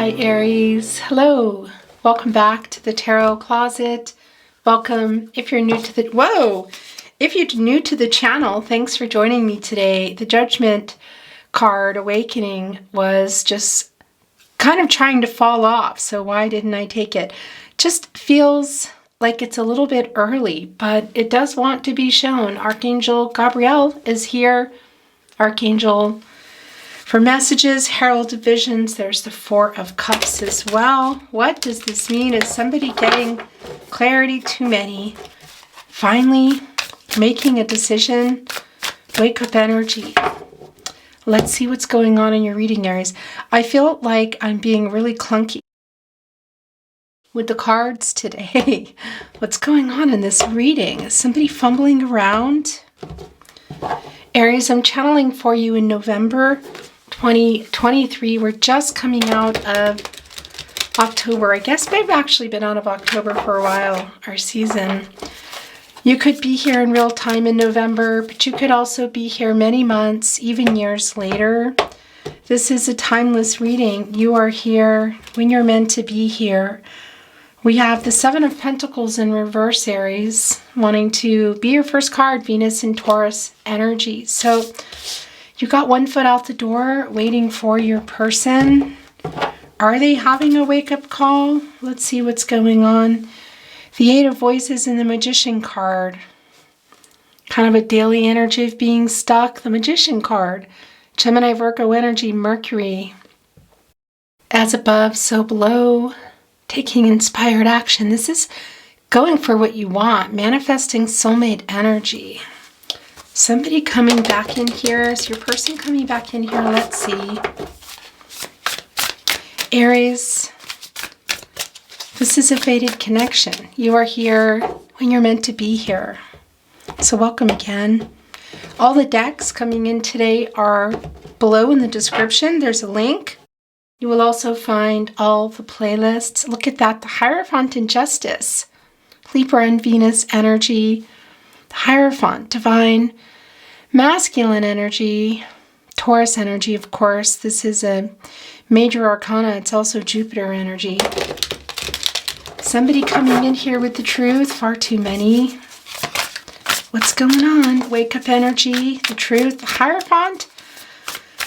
Hi Aries, hello, welcome back to the Tarot Closet. Welcome if you're new to the channel, thanks for joining me today. The Judgment card, Awakening, was just kind of trying to fall off, so why didn't I take it? Just feels like it's a little bit early, but it does want to be shown. Archangel Gabriel is here. Archangel for messages, Herald of Visions. There's the Four of Cups as well. What does this mean? Is somebody getting clarity? Too many. Finally making a decision. Wake up energy. Let's see what's going on in your reading, Aries. I feel like I'm being really clunky with the cards today. What's going on in this reading? Is somebody fumbling around? Aries, I'm channeling for you in November 2023. We're just coming out of October. I guess we've actually been out of October for a while, our season. You could be here in real time in November, but you could also be here many months, even years later. This is a timeless reading. You are here when you're meant to be here. We have the Seven of Pentacles in reverse, Aries, wanting to be your first card, Venus and Taurus energy. So you got one foot out the door, waiting for your person. Are they having a wake-up call? Let's see what's going on. The Eight of Voices in the Magician card. Kind of a daily energy of being stuck. The Magician card. Gemini, Virgo energy, Mercury. As above, so below. Taking inspired action. This is going for what you want. Manifesting soulmate energy. Somebody coming back in here. Is your person coming back in here? Let's see. Aries, this is a fated connection. You are here when you're meant to be here. So welcome again. All the decks coming in today are below in the description. There's a link. You will also find all the playlists. Look at that. The Hierophant and Justice. Libra and Venus energy. The Hierophant, divine masculine energy. Taurus energy, of course. This is a major arcana. It's also Jupiter energy. Somebody coming in here with the truth. Far too many. What's going on? Wake up energy. The truth. The Hierophant.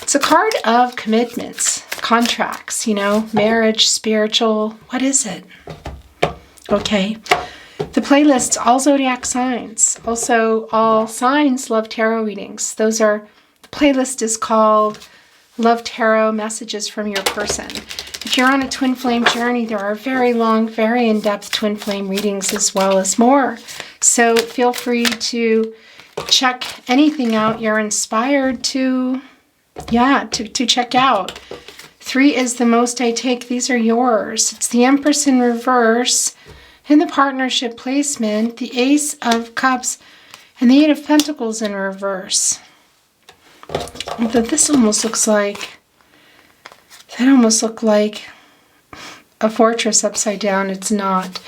It's a card of commitments, contracts, marriage, spiritual. What is it? Okay. The playlist, all zodiac signs. Also, all signs love tarot readings. The playlist is called Love Tarot Messages from Your Person. If you're on a twin flame journey, there are very long, very in-depth twin flame readings as well as more. So feel free to check anything out you're inspired to check out. 3 is the most I take. These are yours. It's the Empress in reverse in the partnership placement, the Ace of Cups, and the Eight of Pentacles in reverse. This almost looks like, a fortress upside down. It's not.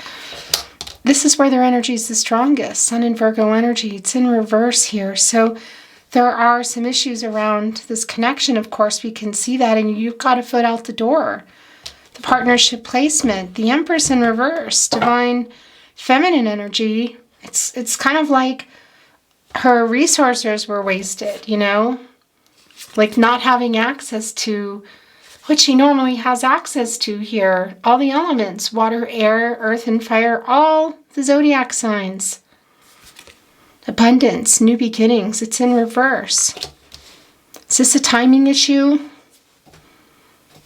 This is where their energy is the strongest. Sun and Virgo energy. It's in reverse here. So there are some issues around this connection, of course. We can see that, and you've got a foot out the door. The partnership placement, the Empress in reverse, divine feminine energy. It's kind of like her resources were wasted, like not having access to what she normally has access to here. All the elements, water, air, earth, and fire, all the zodiac signs. Abundance, new beginnings. It's in reverse. Is this a timing issue?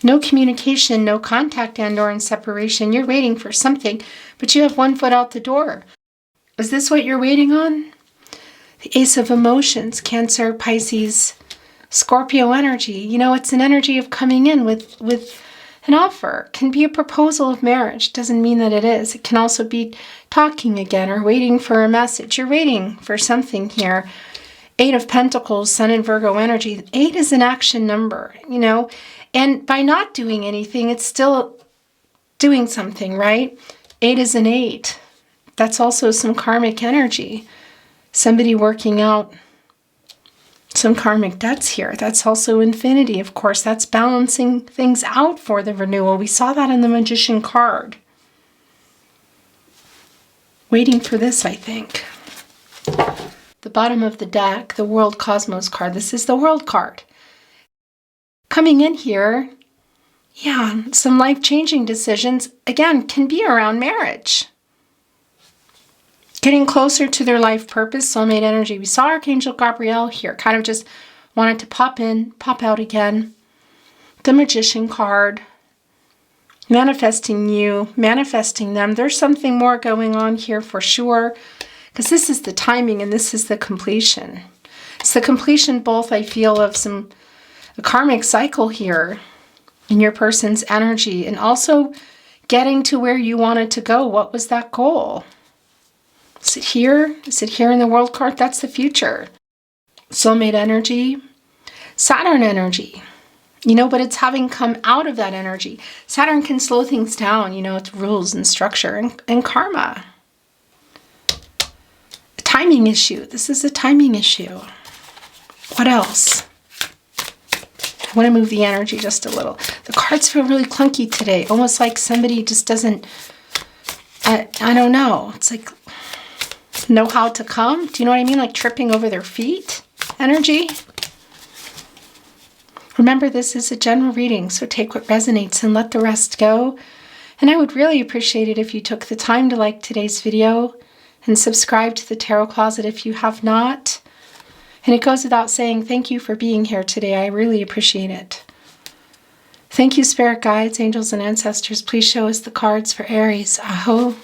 No communication, no contact, and/or in separation. You're waiting for something, but you have one foot out the door. Is this what you're waiting on? The Ace of Emotions, Cancer, Pisces, Scorpio energy. It's an energy of coming in with an offer. It can be a proposal of marriage. Doesn't mean that it is. It can also be talking again or waiting for a message. You're waiting for something here. 8 of Pentacles, Sun and Virgo energy. 8 is an action number, and by not doing anything, it's still doing something, right? 8 is an 8. That's also some karmic energy. Somebody working out some karmic debts here. That's also infinity, of course. That's balancing things out for the renewal. We saw that in the Magician card. Waiting for this, I think. The bottom of the deck, the World Cosmos card. This is the World card. Coming in here, yeah, some life-changing decisions, again, can be around marriage. Getting closer to their life purpose, soulmate energy. We saw Archangel Gabriel here, kind of just wanted to pop in, pop out again. The Magician card, manifesting you, manifesting them. There's something more going on here for sure, because this is the timing and this is the completion. It's the completion both, I feel, of a karmic cycle here in your person's energy, and also getting to where you wanted to go. What was that goal? Is it here? Is it here in the World card? That's the future. Soulmate energy, Saturn energy. But it's having come out of that energy. Saturn can slow things down, it's rules and structure and karma. A timing issue. This is a timing issue. What else? I want to move the energy just a little. The cards feel really clunky today. Almost like somebody just doesn't, I don't know. It's like, know how to come. Do you know what I mean? Like tripping over their feet energy. Remember, this is a general reading, so take what resonates and let the rest go. And I would really appreciate it if you took the time to like today's video and subscribe to the Tarot Closet if you have not. And it goes without saying, thank you for being here today. I really appreciate it. Thank you, spirit guides, angels, and ancestors. Please show us the cards for Aries. Aho.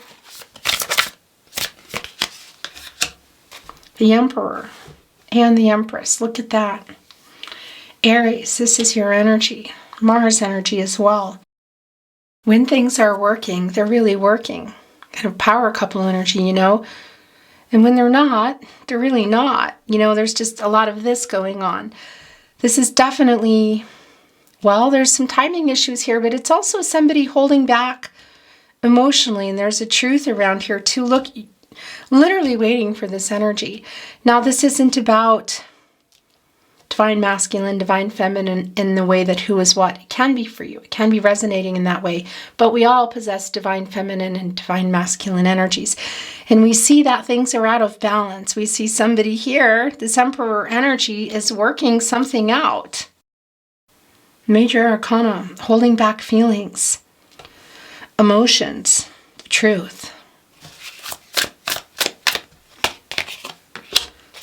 The Emperor and the Empress. Look at that. Aries, this is your energy. Mars energy as well. When things are working, they're really working. Kind of power couple energy, And when they're not, they're really not. There's just a lot of this going on. This is definitely, there's some timing issues here, but it's also somebody holding back emotionally. And there's a truth around here too. Look, literally waiting for this energy. Now, this isn't about divine masculine, divine feminine in the way that who is what. It can be for you. It can be resonating in that way. But we all possess divine feminine and divine masculine energies. And we see that things are out of balance. We see somebody here, this Emperor energy is working something out. Major Arcana, holding back feelings, emotions, truth.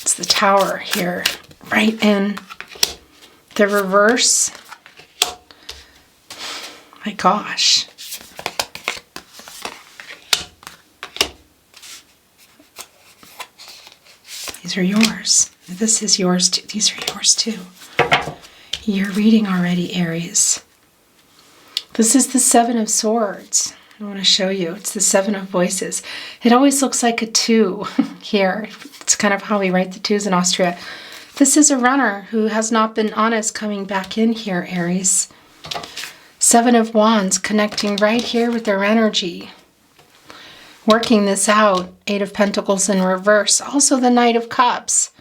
It's the Tower here. Right in the reverse. My gosh. These are yours. This is yours too. These are yours too. You're reading already, Aries. This is the Seven of Swords. I want to show you. It's the Seven of Voices. It always looks like a 2 here. It's kind of how we write the 2s in Austria. This is a runner who has not been honest coming back in here, Aries. Seven of Wands connecting right here with their energy. Working this out. 8 of Pentacles in reverse. Also the Knight of Cups.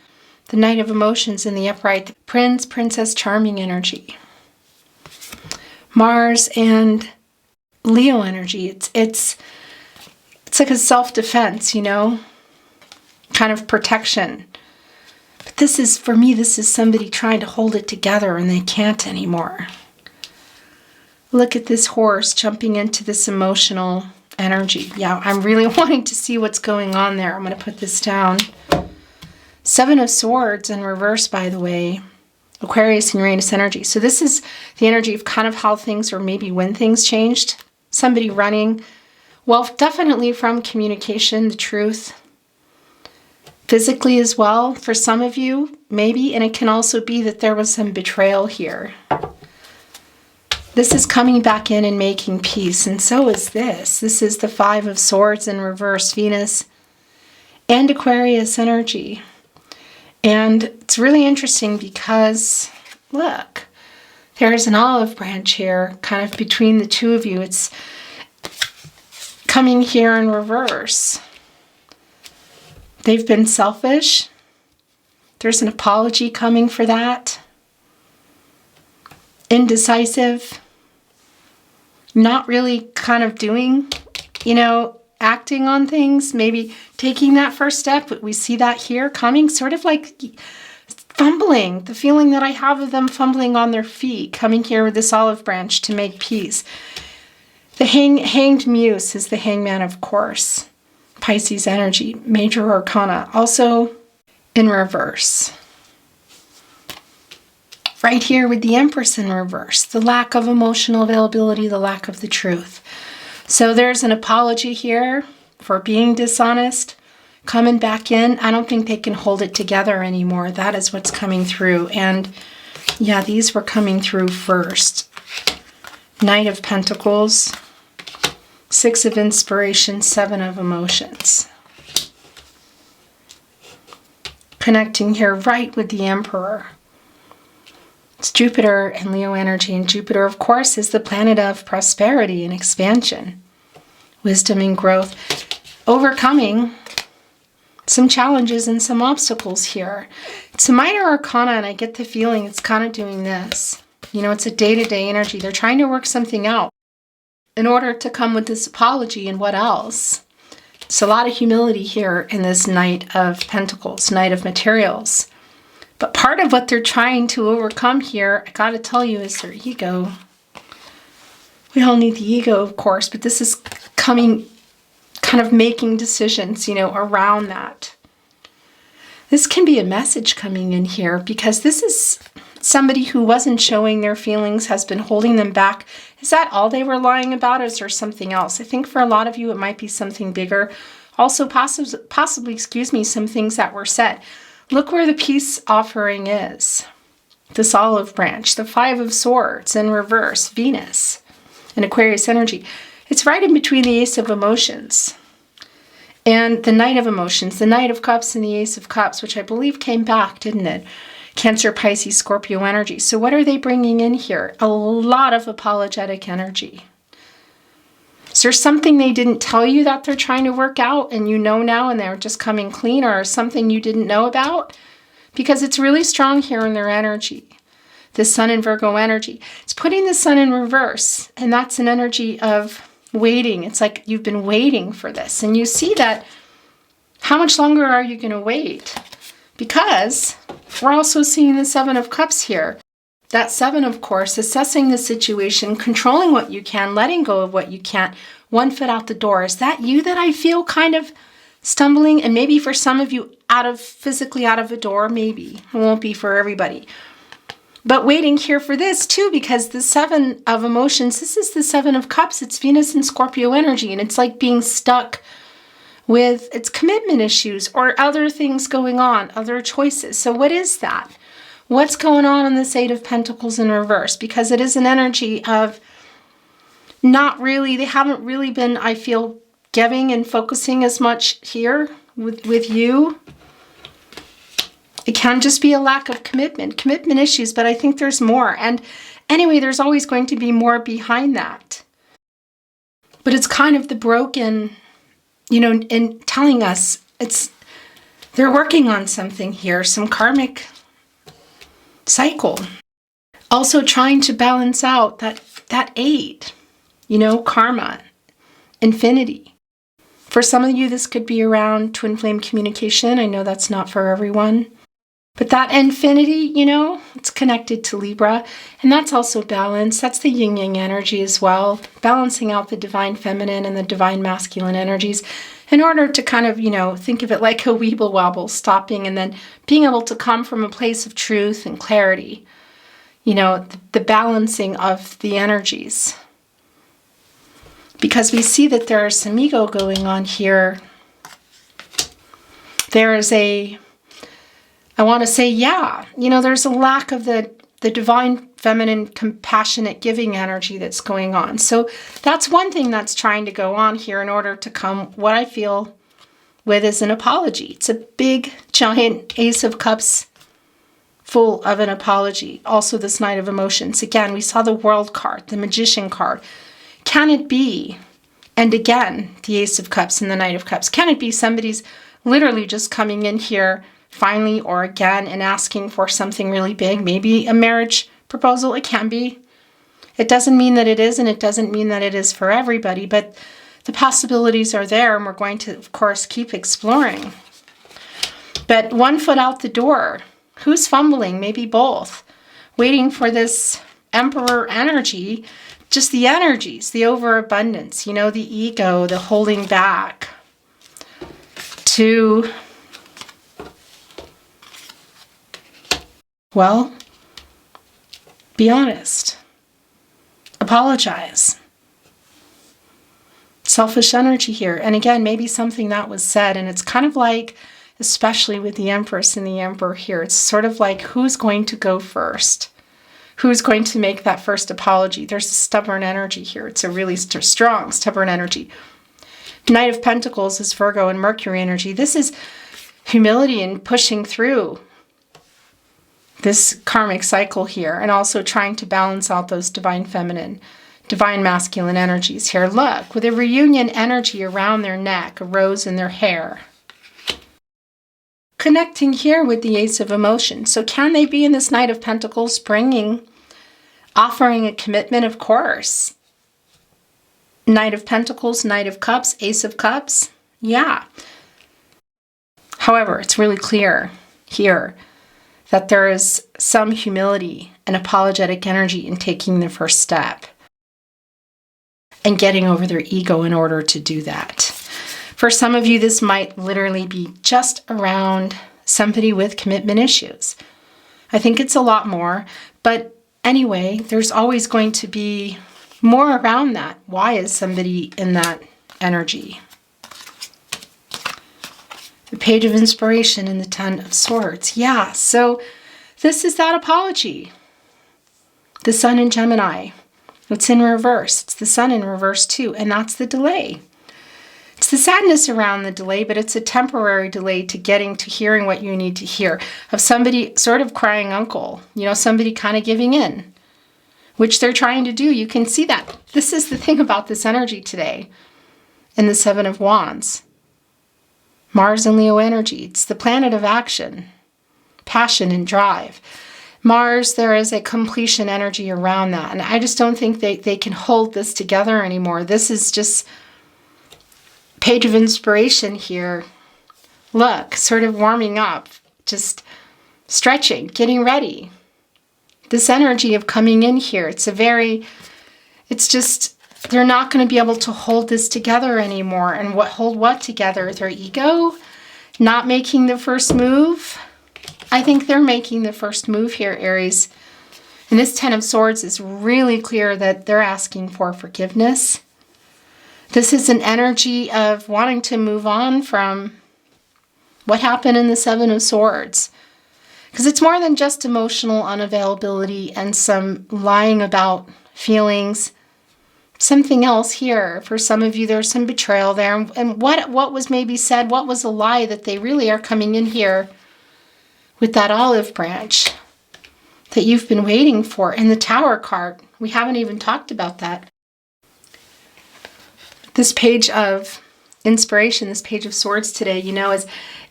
The Knight of Emotions in the upright. Prince, Princess Charming energy. Mars and Leo energy. It's like a self-defense, kind of protection. But this is, for me, this is somebody trying to hold it together and they can't anymore. Look at this horse jumping into this emotional energy. Yeah, I'm really wanting to see what's going on there. I'm going to put this down. 7 of Swords in reverse, by the way. Aquarius and Uranus energy. So this is the energy of kind of how things, or maybe when things changed. Somebody running. Well, definitely from communication, the truth. Physically as well, for some of you, maybe. And it can also be that there was some betrayal here. This is coming back in and making peace. And so is this. This is the 5 of Swords in reverse, Venus and Aquarius energy. And it's really interesting because, look, there's an olive branch here, kind of between the two of you. It's coming here in reverse. They've been selfish. There's an apology coming for that. Indecisive. Not really kind of doing, acting on things. Maybe taking that first step. But we see that here coming, sort of like fumbling. The feeling that I have of them fumbling on their feet. Coming here with this olive branch to make peace. The hanged muse is the hangman, of course. Pisces energy, major arcana, also in reverse. Right here with the Empress in reverse, the lack of emotional availability, the lack of the truth. So there's an apology here for being dishonest, coming back in. I don't think they can hold it together anymore. That is what's coming through. And yeah, these were coming through first. Knight of Pentacles. 6 of Inspiration, 7 of Emotions. Connecting here right with the Emperor. It's Jupiter and Leo energy. And Jupiter, of course, is the planet of prosperity and expansion. Wisdom and growth. Overcoming some challenges and some obstacles here. It's a minor arcana, and I get the feeling it's kind of doing this. It's a day-to-day energy. They're trying to work something out in order to come with this apology. And what else? It's a lot of humility here in this Knight of Pentacles, Knight of Materials. But part of what they're trying to overcome here, I gotta tell you, is their ego. We all need the ego, of course, but this is coming, kind of making decisions, around that. This can be a message coming in here, because this is somebody who wasn't showing their feelings, has been holding them back. Is that all they were lying about? Or is there something else? I think for a lot of you, it might be something bigger. Also, possibly, some things that were said. Look where the peace offering is. This olive branch, the 5 of Swords in reverse, Venus and Aquarius energy. It's right in between the Ace of Emotions and the Knight of Emotions, the Knight of Cups and the Ace of Cups, which I believe came back, didn't it? Cancer, Pisces, Scorpio energy. So what are they bringing in here? A lot of apologetic energy. Is there something they didn't tell you that they're trying to work out and now and they're just coming clean, or something you didn't know about? Because it's really strong here in their energy. The Sun in Virgo energy. It's putting the Sun in reverse, and that's an energy of waiting. It's like you've been waiting for this, and you see that. How much longer are you going to wait? Because we're also seeing the 7 of Cups here. That 7, of course, assessing the situation, controlling what you can, letting go of what you can't, 1 foot out the door. Is that you that I feel kind of stumbling? And maybe for some of you physically out of a door, maybe. It won't be for everybody. But waiting here for this too, because the 7 of Emotions, this is the 7 of Cups. It's Venus and Scorpio energy, and it's like being stuck with its commitment issues or other things going on, other choices. So what is that? What's going on in this 8 of Pentacles in reverse? Because it is an energy of they haven't really been, I feel, giving and focusing as much here with you. It can just be a lack of commitment issues, but I think there's more. And anyway, there's always going to be more behind that. But it's kind of the broken, in telling us they're working on something here, some karmic cycle. Also trying to balance out that 8, karma, infinity. For some of you, this could be around twin flame communication. I know that's not for everyone. But that infinity, it's connected to Libra. And that's also balance. That's the yin-yang energy as well. Balancing out the divine feminine and the divine masculine energies in order to kind of, think of it like a weeble wobble, stopping and then being able to come from a place of truth and clarity. The balancing of the energies. Because we see that there is some ego going on here. There is there's a lack of the divine feminine compassionate giving energy that's going on. So that's one thing that's trying to go on here in order to come what I feel with is an apology. It's a big giant Ace of Cups full of an apology. Also this Knight of Emotions. Again, we saw the World card, the Magician card. Can it be, and again, the Ace of Cups and the Knight of Cups, can it be somebody's literally just coming in here finally or again and asking for something really big, maybe a marriage proposal. It can be. It doesn't mean that it is, and it doesn't mean that it is for everybody, but the possibilities are there, and we're going to, of course, keep exploring. But one foot out the door. Who's fumbling? Maybe both. Waiting for this Emperor energy, just the energies, the overabundance, you know, the ego, the holding back, to, well, be honest. Apologize. Selfish energy here. And again, maybe something that was said, and it's kind of like, especially with the Empress and the Emperor here, it's sort of like, who's going to go first? Who's going to make that first apology? There's a stubborn energy here. It's a really strong, stubborn energy. Knight of Pentacles is Virgo and Mercury energy. This is humility and pushing through this karmic cycle here, and also trying to balance out those divine feminine, divine masculine energies here. Look, with a reunion energy around their neck, a rose in their hair. Connecting here with the Ace of Emotions. So can they be in this Knight of Pentacles offering a commitment? Of course. Knight of Pentacles, Knight of Cups, Ace of Cups. Yeah. However, it's really clear here that there is some humility and apologetic energy in taking the first step and getting over their ego in order to do that. For some of you, this might literally be just around somebody with commitment issues. I think it's a lot more, but anyway, there's always going to be more around that. Why is somebody in that energy? The Page of Inspiration and the Ten of Swords. Yeah, so this is that apology. The Sun in Gemini. It's in reverse. It's the Sun in reverse too, and that's the delay. It's the sadness around the delay, but it's a temporary delay to getting to hearing what you need to hear. Of somebody sort of crying uncle, you know, somebody kind of giving in, which they're trying to do. You can see that. This is the thing about this energy today in the Seven of Wands. Mars and Leo energy. It's the planet of action, passion, and drive. Mars, there is a completion energy around that. And I just don't think they can hold this together anymore. This is just Page of Inspiration here. Look, sort of warming up, just stretching, getting ready. This energy of coming in here, it's just, they're not going to be able to hold this together anymore. And hold what together? Their ego? Not making the first move? I think they're making the first move here, Aries. And this Ten of Swords is really clear that they're asking for forgiveness. This is an energy of wanting to move on from what happened in the Seven of Swords. Because it's more than just emotional unavailability and some lying about feelings. Something else here. For some of you, there's some betrayal there. And what was maybe said, what was a lie that they really are coming in here with that olive branch that you've been waiting for. And the Tower card, we haven't even talked about that. This Page of Inspiration, this Page of Swords today, you know,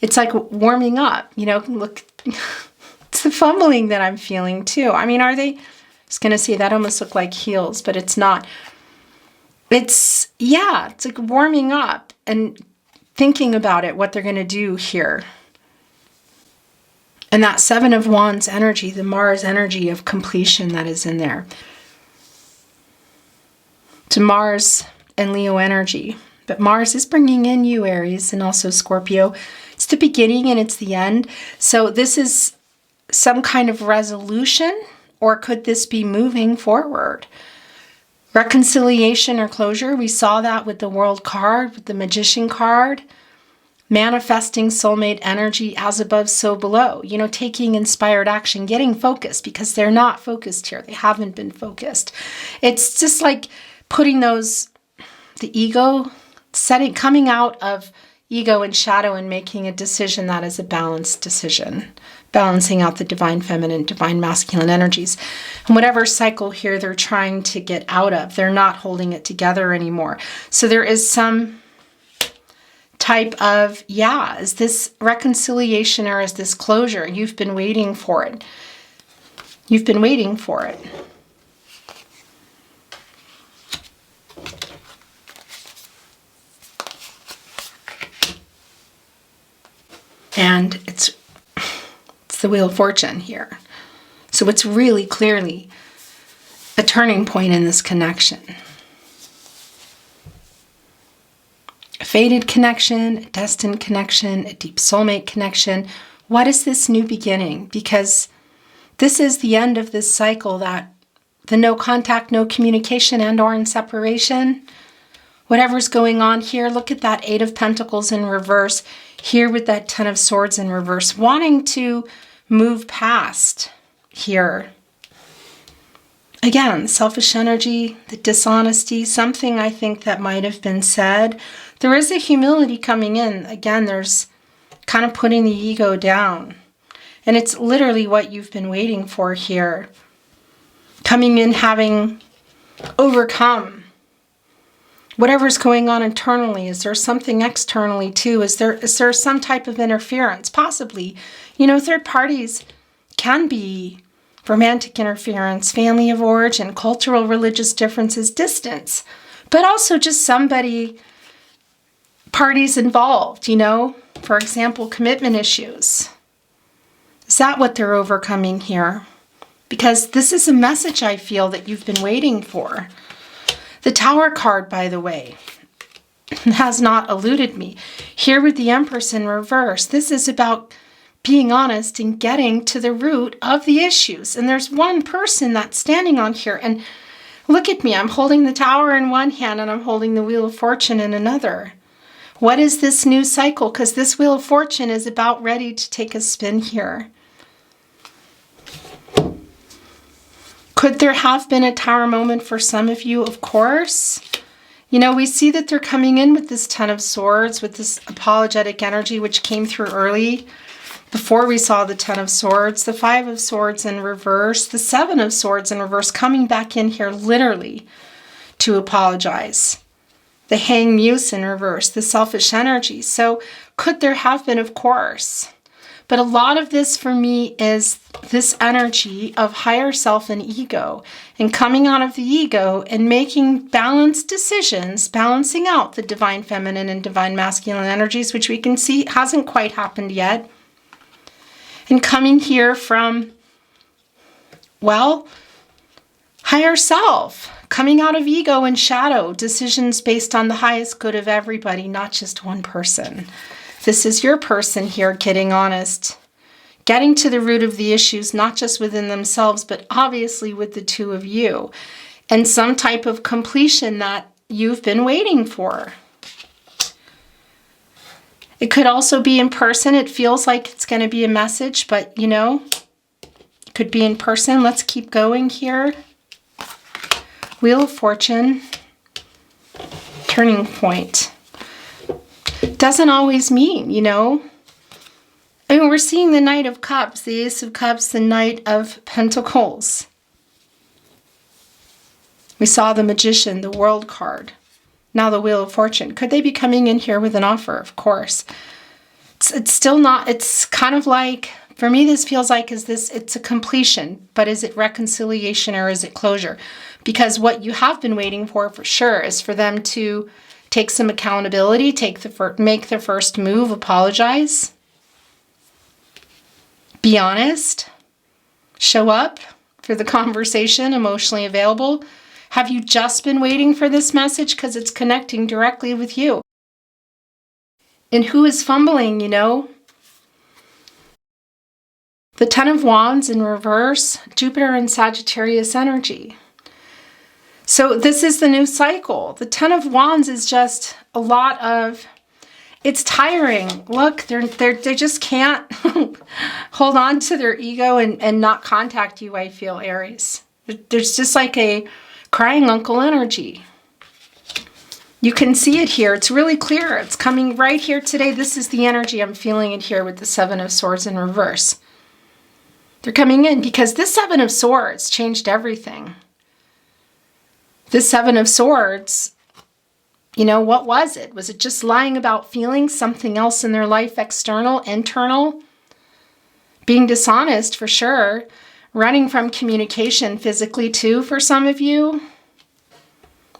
it's like warming up. You know, look, it's the fumbling that I'm feeling too. I mean, are they? I was going to say that almost look like heels, but it's not. It's like warming up and thinking about it, what they're going to do here. And that Seven of Wands energy, the Mars energy of completion that is in there. To Mars and Leo energy. But Mars is bringing in you, Aries, and also Scorpio. It's the beginning and it's the end. So this is some kind of resolution, or could this be moving forward? Reconciliation or closure. We saw that with the World card, with the Magician card. Manifesting soulmate energy, as above, so below. You know, taking inspired action, getting focused, because they're not focused here. They haven't been focused. It's just like putting the ego, coming out of ego and shadow and making a decision that is a balanced decision. Balancing out the divine feminine, divine masculine energies. And whatever cycle here they're trying to get out of, they're not holding it together anymore. So there is some type of, yeah, is this reconciliation or is this closure? You've been waiting for it. You've been waiting for it. And it's the Wheel of Fortune here. So it's really clearly a turning point in this connection. A fated connection, a destined connection, a deep soulmate connection. What is this new beginning? Because this is the end of this cycle, that the no contact, no communication, and or in separation. Whatever's going on here, look at that Eight of Pentacles in reverse, here with that Ten of Swords in reverse, wanting to move past here. Again, selfish energy, the dishonesty, something I think that might have been said. There is a humility coming in. Again, there's kind of putting the ego down. And it's literally what you've been waiting for here. Coming in, having overcome whatever's going on internally. Is there something externally too? Is there some type of interference? Possibly. You know, third parties can be romantic interference, family of origin, cultural, religious differences, distance, but also just parties involved, you know, for example, commitment issues. Is that what they're overcoming here? Because this is a message I feel that you've been waiting for. The Tower card, by the way, has not eluded me. Here with the Empress in reverse, this is about being honest and getting to the root of the issues. And there's one person that's standing on here. And look at me, I'm holding the Tower in one hand and I'm holding the Wheel of Fortune in another. What is this new cycle? Because this Wheel of Fortune is about ready to take a spin here. Could there have been a Tower moment for some of you? Of course. You know, we see that they're coming in with this Ten of Swords, with this apologetic energy, which came through early before we saw the Ten of Swords, the Five of Swords in reverse, the Seven of Swords in reverse, coming back in here literally to apologize. The Hanged Muse in reverse, the selfish energy. So could there have been? Of course. But a lot of this for me is this energy of higher self and ego, and coming out of the ego and making balanced decisions, balancing out the divine feminine and divine masculine energies, which we can see hasn't quite happened yet. And coming here from, well, higher self, coming out of ego and shadow, decisions based on the highest good of everybody, not just one person. This is your person here getting honest, getting to the root of the issues, not just within themselves, but obviously with the two of you, and some type of completion that you've been waiting for. It could also be in person. It feels like it's going to be a message, but you know, it could be in person. Let's keep going here. Wheel of Fortune, turning point. Doesn't always mean, you know. I mean, we're seeing the Knight of Cups, the Ace of Cups, the Knight of Pentacles. We saw the Magician, the World card. Now the Wheel of Fortune. Could they be coming in here with an offer? Of course. It's still not, it's kind of like, for me this feels like, it's a completion, but is it reconciliation or is it closure? Because what you have been waiting for sure is for them to take some accountability, make the first move, apologize, be honest, show up for the conversation, emotionally available. Have you just been waiting for this message? Because it's connecting directly with you. And who is fumbling, you know? The Ten of Wands in reverse, Jupiter and Sagittarius energy. So this is the new cycle. The Ten of Wands is just a lot of, it's tiring. Look, they just can't hold on to their ego and not contact you, I feel, Aries. There's just like a crying uncle energy. You can see it here. It's really clear. It's coming right here today. This is the energy. I'm feeling it here with the Seven of Swords in reverse. They're coming in because this Seven of Swords changed everything. This Seven of Swords You know, what was it? Was it just lying about feeling something else in their life, external, internal? Being dishonest for sure. Running from communication physically too for some of you.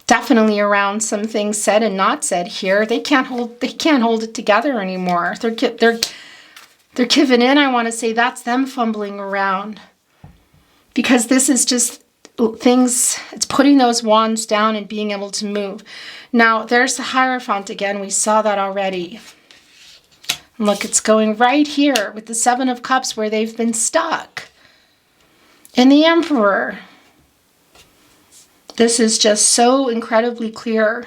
Definitely around some things said and not said here. They can't hold it together anymore. They're giving in. I want to say that's them fumbling around. Because this is just things, it's putting those wands down and being able to move. Now, there's the Hierophant again. We saw that already. And look, it's going right here with the Seven of Cups where they've been stuck. And the Emperor. This is just so incredibly clear.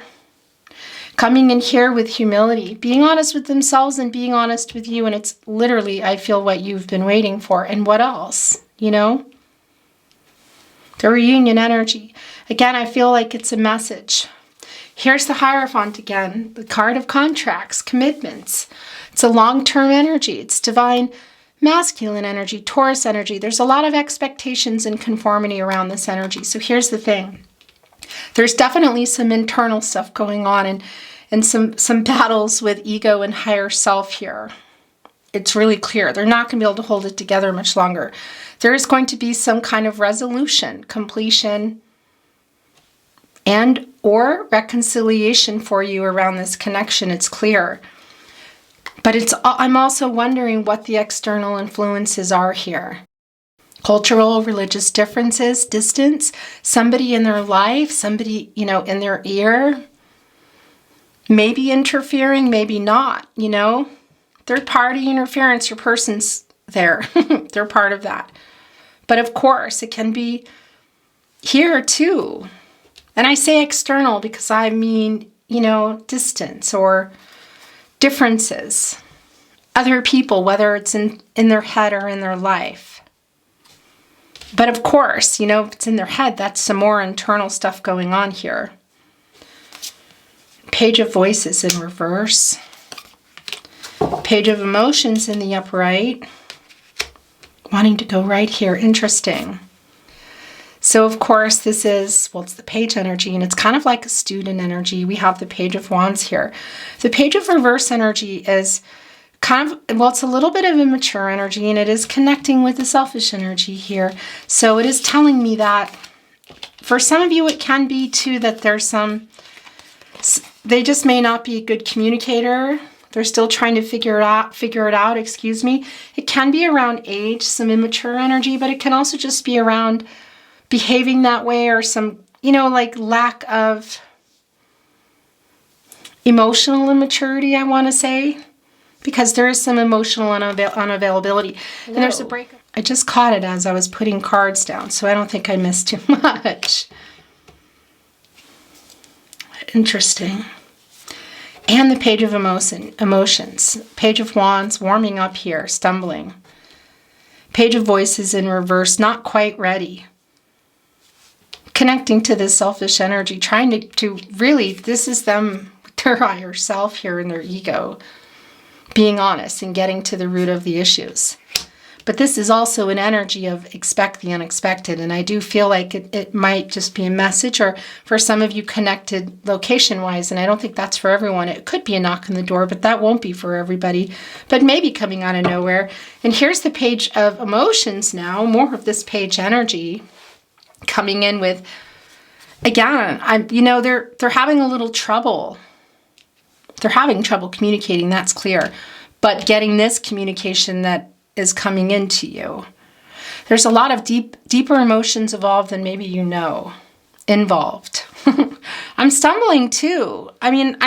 Coming in here with humility, being honest with themselves and being honest with you. And it's literally, I feel, what you've been waiting for. And what else, you know? The reunion energy. Again, I feel like it's a message. Here's the Hierophant again, the card of contracts, commitments. It's a long-term energy. It's divine masculine energy, Taurus energy. There's a lot of expectations and conformity around this energy. So here's the thing. There's definitely some internal stuff going on and some battles with ego and higher self here. It's really clear. They're not going to be able to hold it together much longer. There is going to be some kind of resolution, completion, and or reconciliation for you around this connection. It's clear. But I'm also wondering what the external influences are here. Cultural, religious differences, distance, somebody in their life, somebody, you know, in their ear, maybe interfering, maybe not, you know. Third party interference, your person's there. They're part of that. But of course, it can be here too. And I say external because I mean, you know, distance or differences. Other people, whether it's in their head or in their life. But of course, you know, if it's in their head, that's some more internal stuff going on here. Page of Voices in reverse. Page of Emotions in the upright. Wanting to go right here. Interesting. So, of course, this is, well, it's the Page energy, and it's kind of like a student energy. We have the Page of Wands here. The Page of Reverse energy is kind of, well, it's a little bit of immature energy, and it is connecting with the selfish energy here. So it is telling me that for some of you, it can be, too, that there's some, they just may not be a good communicator. They're still trying to figure it out, excuse me. It can be around age, some immature energy, but it can also just be around behaving that way or some, you know, like lack of emotional immaturity, I want to say, because there is some emotional unavailability. Hello. And there's a break. I just caught it as I was putting cards down, so I don't think I missed too much. Interesting. And the Page of Emotions. Page of Wands, warming up here, stumbling. Page of Voices in reverse, not quite ready. Connecting to this selfish energy, trying to really, this is them, their higher self here in their ego, being honest and getting to the root of the issues. But this is also an energy of expect the unexpected. And I do feel like it might just be a message, or for some of you connected location-wise, and I don't think that's for everyone. It could be a knock on the door, but that won't be for everybody. But maybe coming out of nowhere. And here's the Page of Emotions now, more of this Page energy coming in with, again, you know, they're having a little trouble. They're having trouble communicating, that's clear. But getting this communication that is coming into you. There's a lot of deeper emotions involved than maybe you know. Involved. I'm stumbling too. I mean,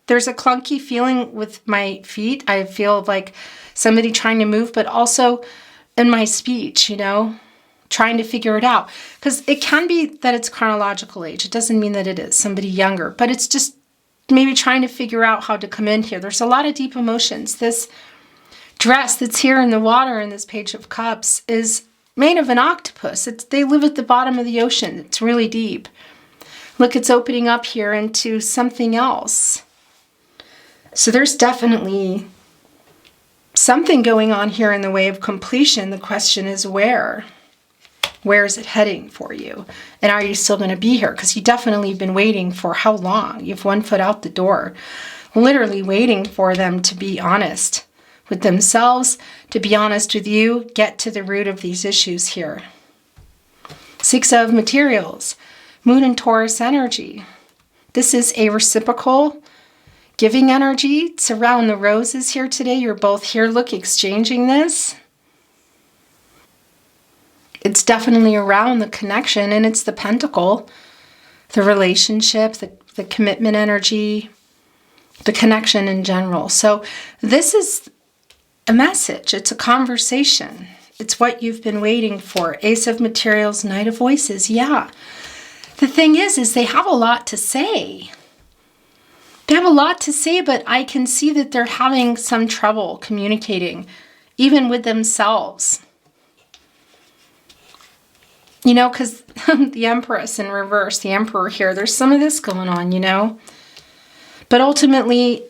there's a clunky feeling with my feet. I feel like somebody trying to move, but also in my speech, you know, trying to figure it out. Because it can be that it's chronological age. It doesn't mean that it is somebody younger, but it's just maybe trying to figure out how to come in here. There's a lot of deep emotions. This dress that's here in the water in this Page of Cups is made of an octopus. They live at the bottom of the ocean. It's really deep. Look, it's opening up here into something else. So there's definitely something going on here in the way of completion. The question is where? Where is it heading for you? And are you still going to be here? Because you definitely been waiting for how long? You have one foot out the door, literally waiting for them to be honest with themselves, to be honest with you, get to the root of these issues here. Six of Materials, Moon and Taurus energy. This is a reciprocal giving energy. It's around the roses here today. You're both here, look, exchanging this. It's definitely around the connection, and it's the pentacle, the relationship, the commitment energy, the connection in general. So this is a message. It's a conversation. It's what you've been waiting for. Ace of Materials, Knight of Voices. Yeah. The thing is they have a lot to say. They have a lot to say, but I can see that they're having some trouble communicating, even with themselves. You know, because the Empress in reverse, the Emperor here, there's some of this going on, you know. But ultimately,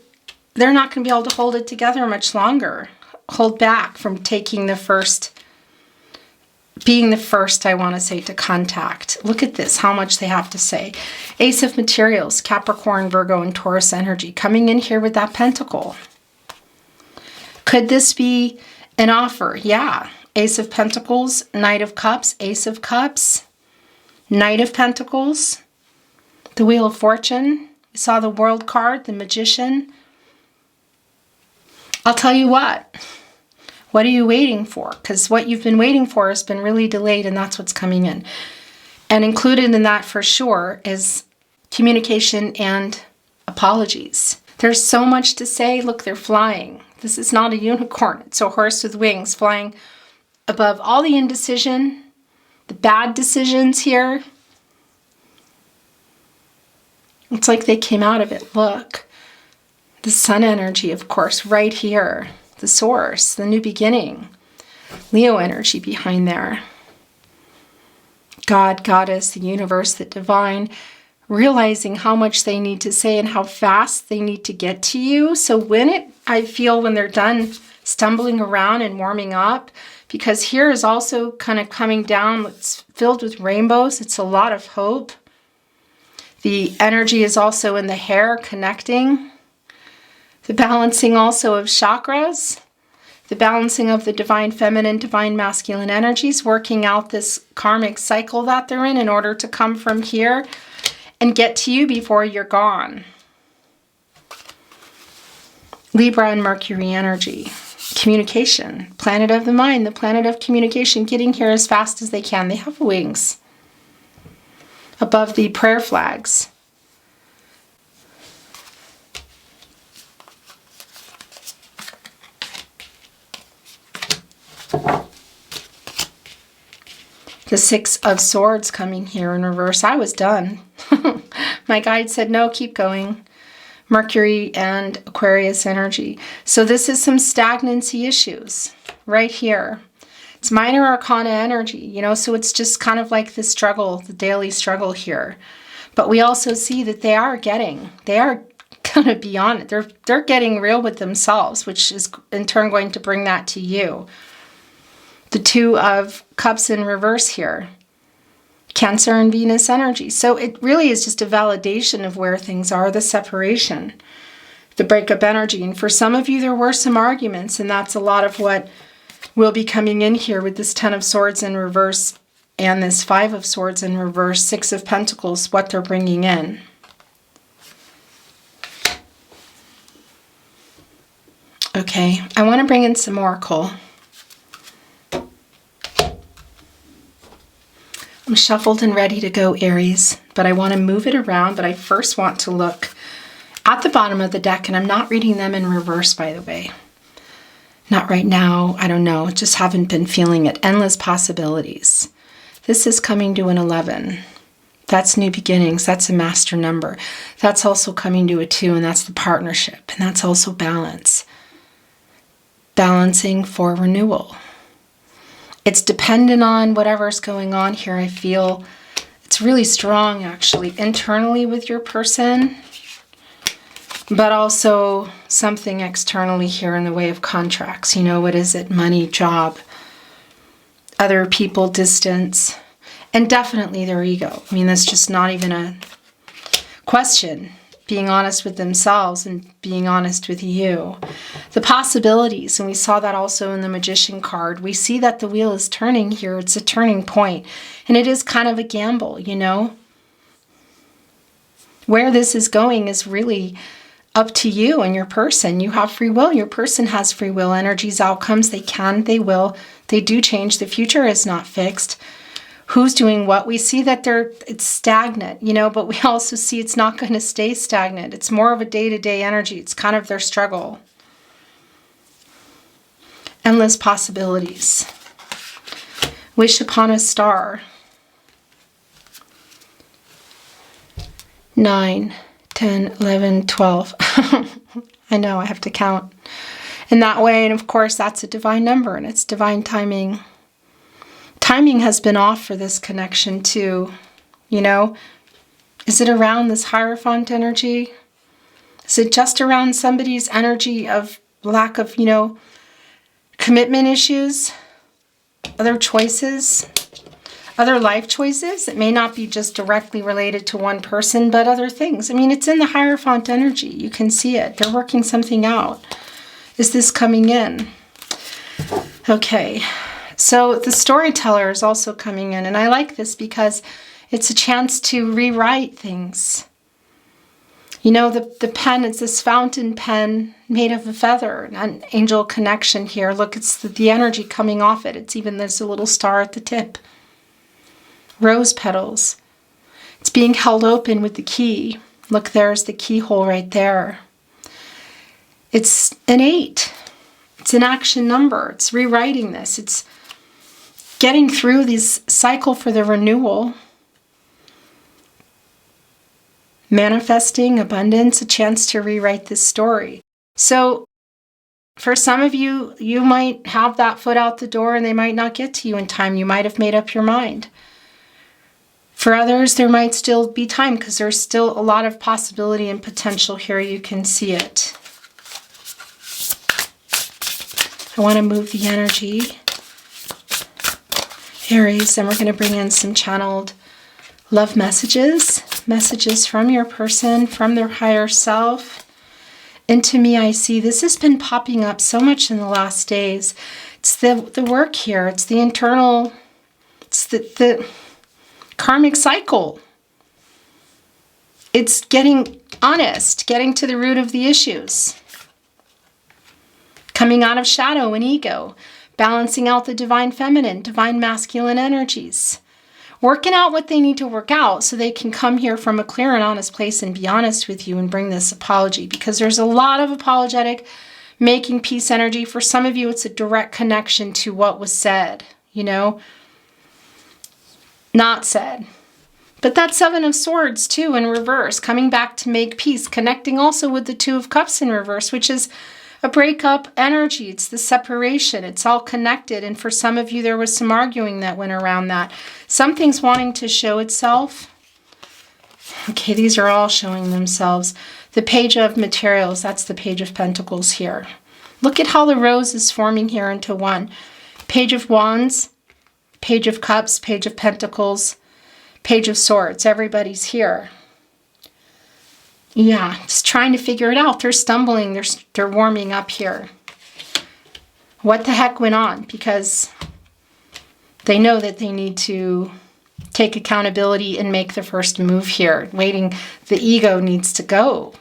they're not going to be able to hold it together much longer. Hold back from taking the first, being the first, I want to say, to contact. Look at this, how much they have to say. Ace of Materials, Capricorn, Virgo, and Taurus energy. Coming in here with that pentacle. Could this be an offer? Yeah. Ace of Pentacles, Knight of Cups, Ace of Cups, Knight of Pentacles, the Wheel of Fortune. You saw the World card, the Magician. I'll tell you what. What are you waiting for? Because what you've been waiting for has been really delayed, and that's what's coming in. And included in that for sure is communication and apologies. There's so much to say. Look, they're flying. This is not a unicorn. It's a horse with wings flying above all the indecision, the bad decisions here. It's like they came out of it. Look, the sun energy, of course, right here. The source, the new beginning. Leo energy behind there. God, Goddess, the universe, the divine. Realizing how much they need to say and how fast they need to get to you. So I feel when they're done stumbling around and warming up, because here is also kind of coming down. It's filled with rainbows. It's a lot of hope. The energy is also in the hair connecting. The balancing also of chakras. The balancing of the divine feminine, divine masculine energies. Working out this karmic cycle that they're in order to come from here and get to you before you're gone. Libra and Mercury energy. Communication, planet of the mind, the planet of communication, getting here as fast as they can. They have wings above the prayer flags. The Six of Swords coming here in reverse. I was done. My guide said, no, keep going. Mercury and Aquarius energy. So this is some stagnancy issues right here. It's minor arcana energy, you know, so it's just kind of like the struggle, the daily struggle here. But we also see that they are going to be on it. They're getting real with themselves, which is in turn going to bring that to you. The Two of Cups in reverse here. Cancer and Venus energy. So it really is just a validation of where things are, the separation, the breakup energy. And for some of you, there were some arguments, and that's a lot of what will be coming in here with this Ten of Swords in reverse and this Five of Swords in reverse, Six of Pentacles, what they're bringing in. Okay, I want to bring in some oracle. I'm shuffled and ready to go, Aries, but I want to move it around, but I first want to look at the bottom of the deck, and I'm not reading them in reverse, by the way. Not right now, I don't know, just haven't been feeling it. Endless possibilities. This is coming to an 11. That's new beginnings, that's a master number. That's also coming to a 2, and that's the partnership, and that's also balance. Balancing for renewal. It's dependent on whatever's going on here. I feel it's really strong, actually, internally with your person, but also something externally here in the way of contracts. You know, what is it? Money, job, other people, distance, and definitely their ego. I mean, that's just not even a question. Being honest with themselves and being honest with you. The possibilities, and we saw that also in the Magician card. We see that the wheel is turning here. It's a turning point. And it is kind of a gamble, you know. Where this is going is really up to you and your person. You have free will. Your person has free will. Energies, outcomes, they can, they will. They do change. The future is not fixed. Who's doing what? We see that it's stagnant, you know, but we also see it's not going to stay stagnant. It's more of a day-to-day energy. It's kind of their struggle. Endless possibilities. Wish upon a star. 9, 10, 11, 12. I know, I have to count in that way. And of course, that's a divine number and it's divine timing. Timing has been off for this connection too, you know. Is it around this Hierophant energy? Is it just around somebody's energy of lack of, you know, commitment issues? Other choices? Other life choices? It may not be just directly related to one person, but other things. I mean, it's in the Hierophant energy. You can see it. They're working something out. Is this coming in? Okay. So the storyteller is also coming in, and I like this because it's a chance to rewrite things. You know, the pen, it's this fountain pen made of a feather, an angel connection here. Look, it's the energy coming off it. It's even, there's a little star at the tip. Rose petals. It's being held open with the key. Look, there's the keyhole right there. It's an 8. It's an action number. It's rewriting this. It's getting through this cycle for the renewal. Manifesting abundance, a chance to rewrite this story. So for some of you, you might have that foot out the door and they might not get to you in time. You might have made up your mind. For others, there might still be time because there's still a lot of possibility and potential here. You can see it. I want to move the energy. Aries, and we're going to bring in some channeled love messages. Messages from your person, from their higher self. Into me, I see this has been popping up so much in the last days. It's the work here. It's the internal, it's the karmic cycle. It's getting honest, getting to the root of the issues. Coming out of shadow and ego. Balancing out the divine feminine, divine masculine energies. Working out what they need to work out so they can come here from a clear and honest place and be honest with you and bring this apology. Because there's a lot of apologetic, making peace energy. For some of you, it's a direct connection to what was said, you know, not said. But that 7 of Swords too in reverse, coming back to make peace, connecting also with the 2 of Cups in reverse, which is a breakup energy. It's the separation. It's all connected. And for some of you, there was some arguing that went around that. Something's wanting to show itself. Okay, these are all showing themselves. The Page of Materials, that's the Page of Pentacles here. Look at how the rose is forming here into one. Page of Wands, Page of Cups, Page of Pentacles, Page of Swords. Everybody's here. Yeah, just trying to figure it out. They're stumbling. They're warming up here. What the heck went on? Because they know that they need to take accountability and make the first move here. Waiting, the ego needs to go.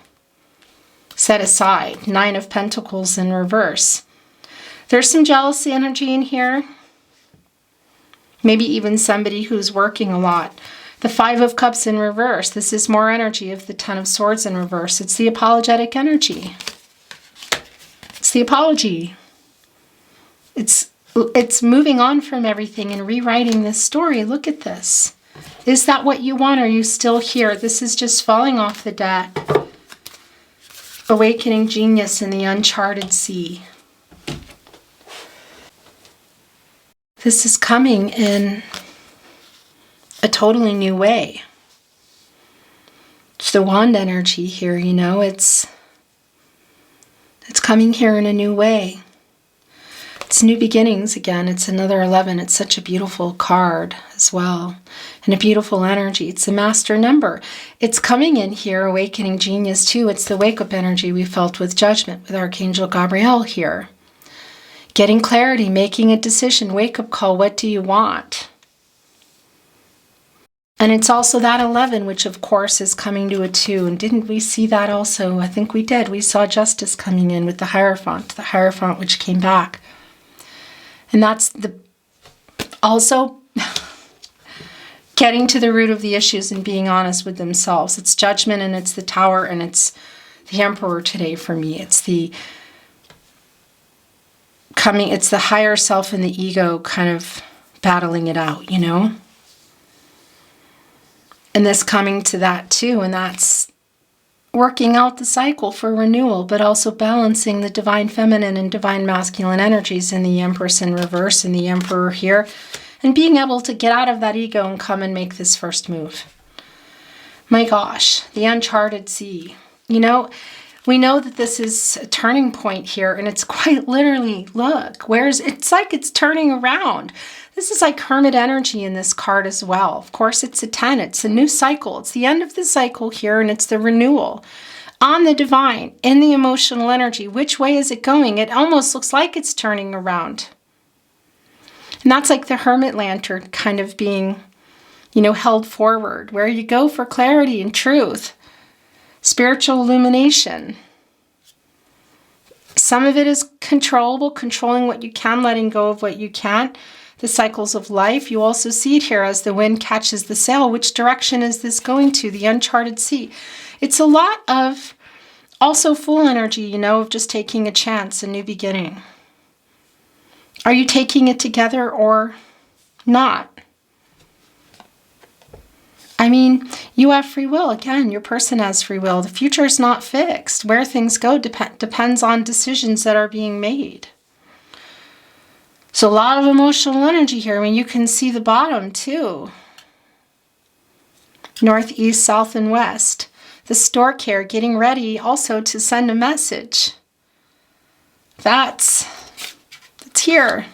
Set aside. 9 of Pentacles in reverse. There's some jealousy energy in here. Maybe even somebody who's working a lot. The 5 of Cups in reverse. This is more energy of the 10 of Swords in reverse. It's the apologetic energy. It's the apology. It's moving on from everything and rewriting this story. Look at this. Is that what you want? Are you still here? This is just falling off the deck. Awakening genius in the uncharted sea. This is coming in a totally new way. It's the wand energy here, you know, it's coming here in a new way. It's new beginnings again. It's another 11. It's such a beautiful card as well. And a beautiful energy. It's a master number. It's coming in here, awakening genius too. It's the wake-up energy we felt with Judgment, with Archangel Gabriel here. Getting clarity, making a decision, wake-up call. What do you want? And it's also that 11, which of course is coming to a 2. And didn't we see that also? I think we did. We saw Justice coming in with the Hierophant which came back. And that's also getting to the root of the issues and being honest with themselves. It's Judgment, and it's the Tower, and it's the Emperor today for me. It's the higher self and the ego kind of battling it out, you know? And this coming to that too, and that's working out the cycle for renewal, but also balancing the divine feminine and divine masculine energies in the Empress in reverse and the Emperor here, and being able to get out of that ego and come and make this first move. My gosh, the uncharted sea. You know, we know that this is a turning point here, and it's quite literally, look, it's like it's turning around. This is like Hermit energy in this card as well. Of course, it's a 10. It's a new cycle. It's the end of the cycle here, and it's the renewal on the divine, in the emotional energy. Which way is it going? It almost looks like it's turning around. And that's like the Hermit lantern kind of being, you know, held forward, where you go for clarity and truth, spiritual illumination. Some of it is controllable, controlling what you can, letting go of what you can't. The cycles of life. You also see it here as the wind catches the sail. Which direction is this going to? The uncharted sea. It's a lot of also full energy, you know, of just taking a chance, a new beginning. Are you taking it together or not? I mean, you have free will. Again, your person has free will. The future is not fixed. Where things go depends on decisions that are being made. So a lot of emotional energy here. I mean, you can see the bottom too. North, east, south, and west. The stork here getting ready also to send a message. That's here.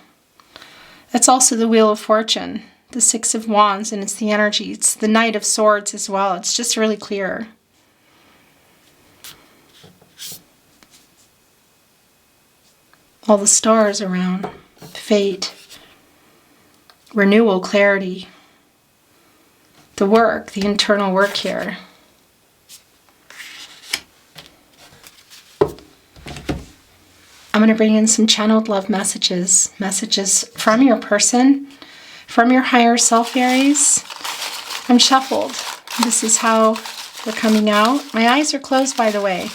That's also the Wheel of Fortune. The Six of Wands, and it's the energy. It's the Knight of Swords as well. It's just really clear. All the stars around. Fate, renewal, clarity, the work, the internal work here. I'm going to bring in some channeled love messages from your person, from your higher self, Aries. I'm shuffled. This is how they're coming out. My eyes are closed, by the way.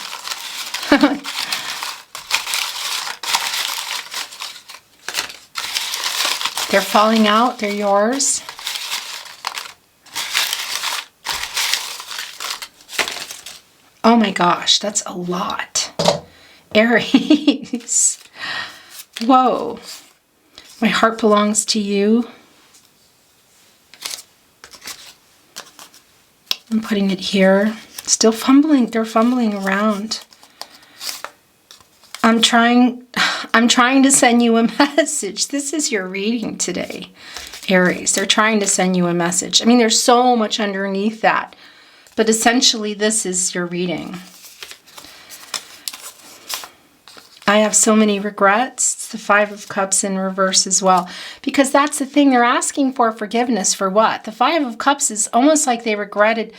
They're falling out. They're yours. Oh my gosh, that's a lot. Aries. Whoa. My heart belongs to you. I'm putting it here. Still fumbling. They're fumbling around. I'm trying to send you a message. This is your reading today, Aries. They're trying to send you a message. I mean, there's so much underneath that. But essentially, this is your reading. I have so many regrets. It's the Five of Cups in reverse as well. Because that's the thing. They're asking for forgiveness for what? The Five of Cups is almost like they regretted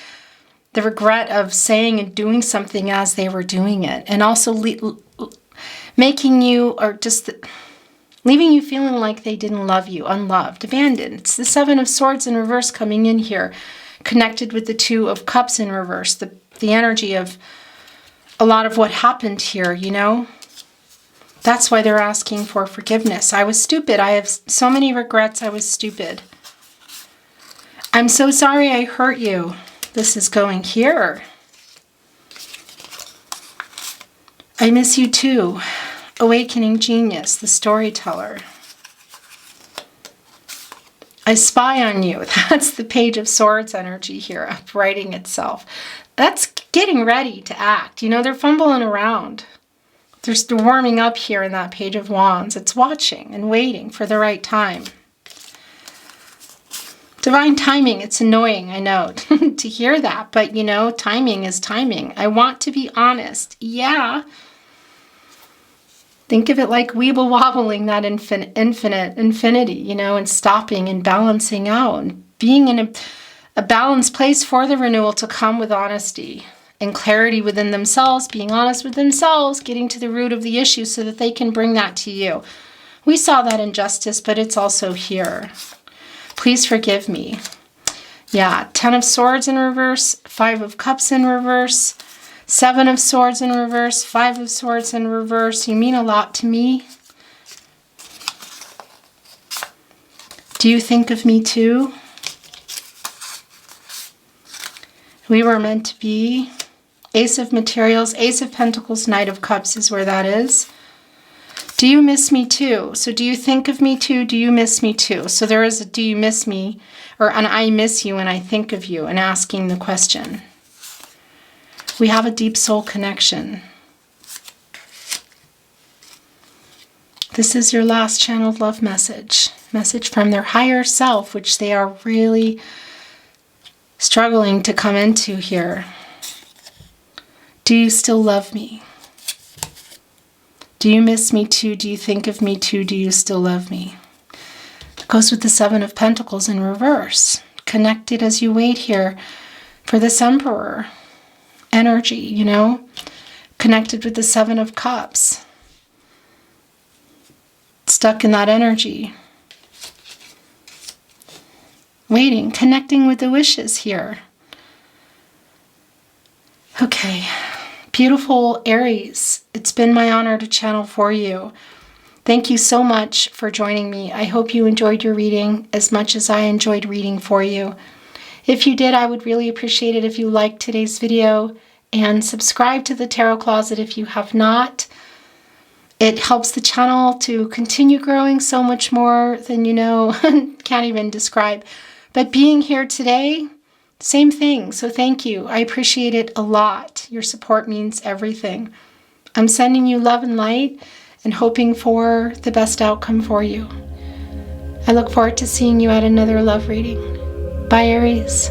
the regret of saying and doing something as they were doing it. And also making you, or just leaving you feeling like they didn't love you, unloved, abandoned. It's the Seven of Swords in reverse coming in here, connected with the Two of Cups in reverse, the energy of a lot of what happened here, you know? That's why they're asking for forgiveness. I was stupid. I have so many regrets. I was stupid. I'm so sorry I hurt you. This is going here. I miss you too. Awakening Genius, the storyteller. I spy on you. That's the Page of Swords energy here, uprighting itself. That's getting ready to act. You know, they're fumbling around. There's the warming up here in that Page of Wands. It's watching and waiting for the right time. Divine timing, it's annoying, I know, to hear that. But, you know, timing is timing. I want to be honest. Yeah. Think of it like weeble wobbling that infinity, you know, and stopping and balancing out. And being in a balanced place for the renewal to come with honesty and clarity within themselves, being honest with themselves, getting to the root of the issue so that they can bring that to you. We saw that in Justice, but it's also here. Please forgive me. Yeah, 10 of Swords in reverse, 5 of Cups in reverse, 7 of Swords in reverse, 5 of Swords in reverse. You mean a lot to me. Do you think of me too? We were meant to be. Ace of Materials, Ace of Pentacles, Knight of Cups is where that is. Do you miss me too? So do you think of me too? Do you miss me too? So there is a do you miss me, or an I miss you and I think of you, and asking the question. We have a deep soul connection. This is your last channeled love message. Message from their higher self, which they are really struggling to come into here. Do you still love me? Do you miss me too? Do you think of me too? Do you still love me? It goes with the 7 of Pentacles in reverse. Connected as you wait here for this Emperor energy, you know? Connected with the 7 of Cups. Stuck in that energy. Waiting, connecting with the wishes here. Okay. Beautiful Aries, it's been my honor to channel for you. Thank you so much for joining me. I hope you enjoyed your reading as much as I enjoyed reading for you. If you did, I would really appreciate it if you liked today's video and subscribe to the Tarot Closet if you have not. It helps the channel to continue growing so much more than you know, can't even describe. But being here today, same thing. So thank you. I appreciate it a lot. Your support means everything. I'm sending you love and light and hoping for the best outcome for you. I look forward to seeing you at another love reading. Bye, Aries.